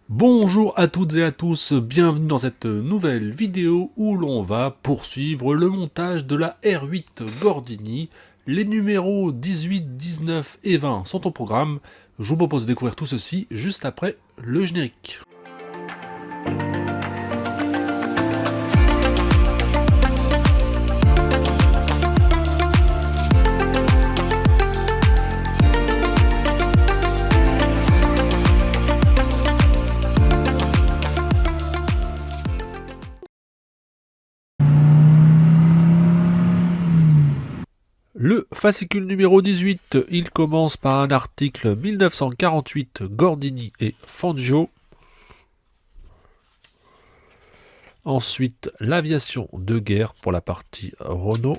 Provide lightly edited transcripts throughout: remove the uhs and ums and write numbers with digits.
Bonjour à toutes et à tous, bienvenue dans cette nouvelle vidéo où l'on va poursuivre le montage de la R8 Gordini. Les numéros 18, 19 et 20 sont au programme. Je vous propose de découvrir tout ceci juste après le générique. Le fascicule numéro 18, il commence par un article 1948 Gordini et Fangio. Ensuite, l'aviation de guerre pour la partie Renault.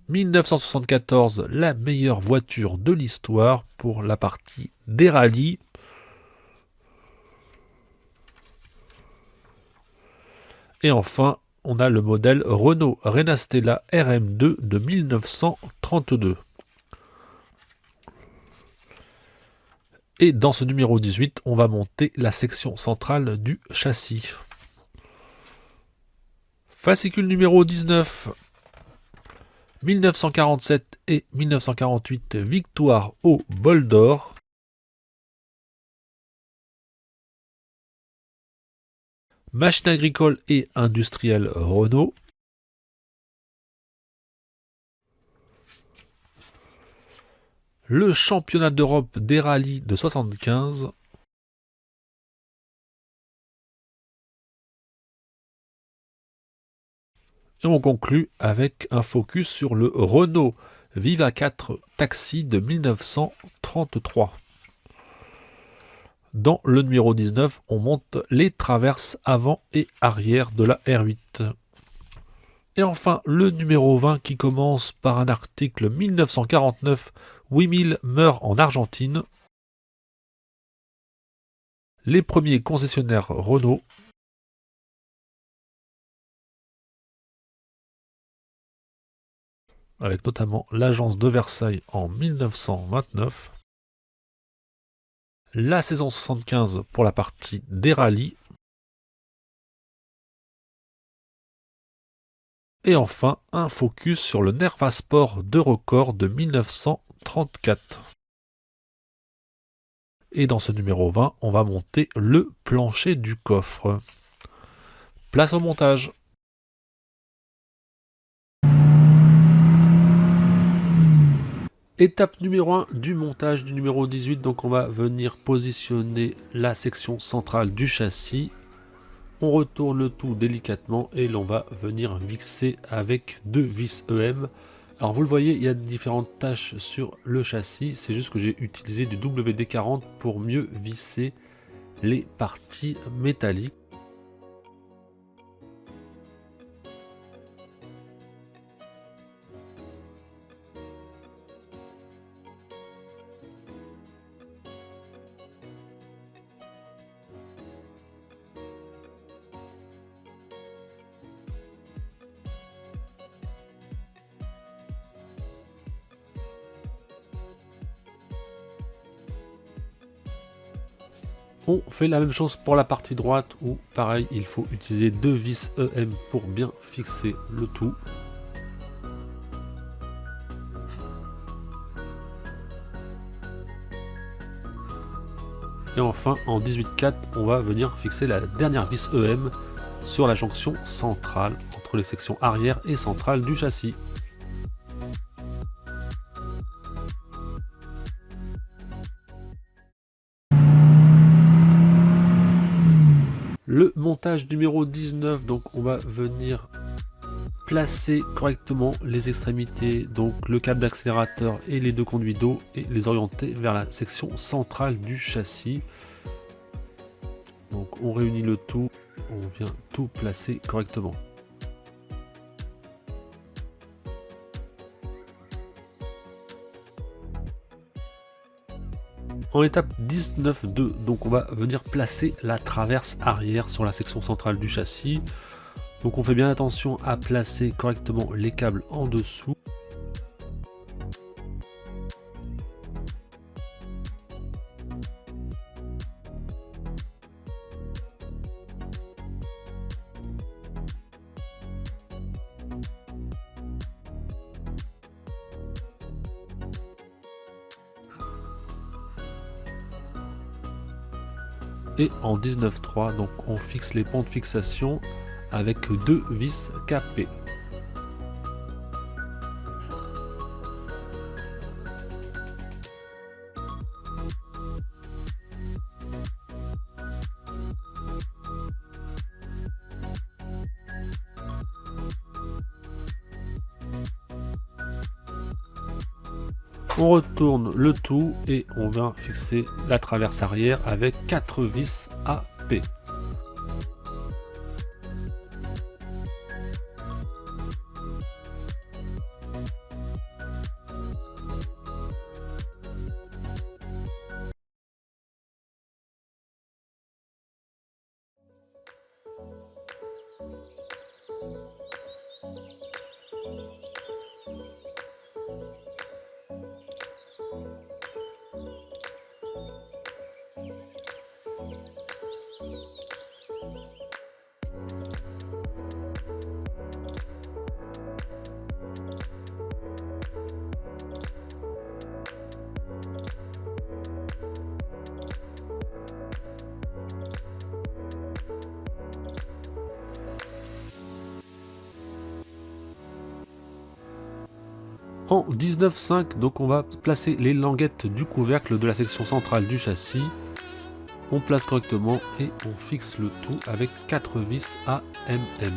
1974, la meilleure voiture de l'histoire pour la partie des rallyes. Et enfin, on a le modèle Renault Renastella RM2 de 1932. Et dans ce numéro 18, on va monter la section centrale du châssis. Fascicule numéro 19, 1947 et 1948, victoire au bol d'or. Machine agricole et industrielle Renault. Le championnat d'Europe des rallyes de 75. Et on conclut avec un focus sur le Renault Viva 4 Taxi de 1933. Dans le numéro 19, on monte les traverses avant et arrière de la R8. Et enfin, le numéro 20 qui commence par un article 1949, 8000 meurent en Argentine. Les premiers concessionnaires Renault. Avec notamment l'agence de Versailles en 1929. La saison 75 pour la partie des rallyes. Et enfin, un focus sur le Nervasport de record de 1934. Et dans ce numéro 20, on va monter le plancher du coffre. Place au montage. Étape numéro 1 du montage du numéro 18, donc on va venir positionner la section centrale du châssis. On retourne le tout délicatement et l'on va venir visser avec deux vis EM. Alors vous le voyez, il y a différentes tâches sur le châssis, c'est juste que j'ai utilisé du WD-40 pour mieux visser les parties métalliques. On fait la même chose pour la partie droite où pareil il faut utiliser deux vis EM pour bien fixer le tout. Et enfin en 18/4 on va venir fixer la dernière vis EM sur la jonction centrale entre les sections arrière et centrale du châssis. Le montage numéro 19, donc on va venir placer correctement les extrémités, donc le câble d'accélérateur et les deux conduits d'eau, et les orienter vers la section centrale du châssis. Donc on réunit le tout, on vient tout placer correctement. En étape 19.2, donc on va venir placer la traverse arrière sur la section centrale du châssis. Donc on fait bien attention à placer correctement les câbles en dessous. Et en 19.3, donc on fixe les ponts de fixation avec 2 vis capées. On retourne le tout et on vient fixer la traverse arrière avec 4 vis AP. En 19.5, donc on va placer les languettes du couvercle de la section centrale du châssis. On place correctement et on fixe le tout avec 4 vis AMM.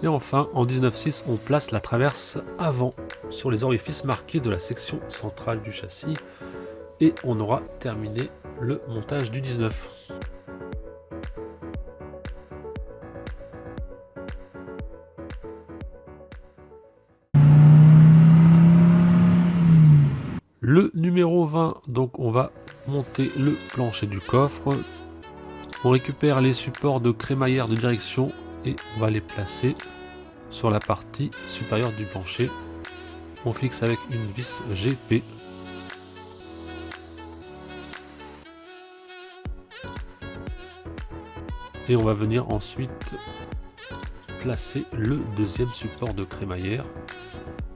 Et enfin, en 19.6, on place la traverse avant sur les orifices marqués de la section centrale du châssis. Et on aura terminé le montage du 19. Le numéro 20, donc on va monter le plancher du coffre. On récupère les supports de crémaillère de direction et on va les placer sur la partie supérieure du plancher. On fixe avec une vis GP. Et on va venir ensuite placer le deuxième support de crémaillère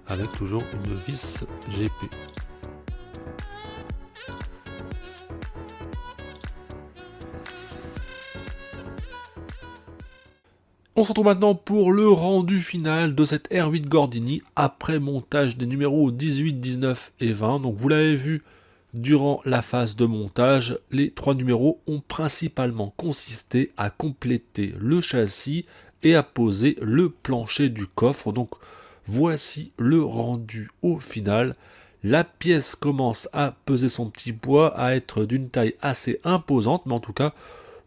avec toujours une vis GP. On se retrouve maintenant pour le rendu final de cette R8 Gordini après montage des numéros 18, 19 et 20. Donc vous l'avez vu durant la phase de montage, les 3 numéros ont principalement consisté à compléter le châssis et à poser le plancher du coffre. Donc voici le rendu au final. La pièce commence à peser son petit poids, à être d'une taille assez imposante, mais en tout cas,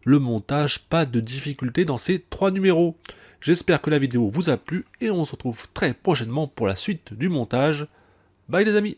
le montage, pas de difficulté dans ces 3 numéros. J'espère que la vidéo vous a plu et on se retrouve très prochainement pour la suite du montage. Bye les amis!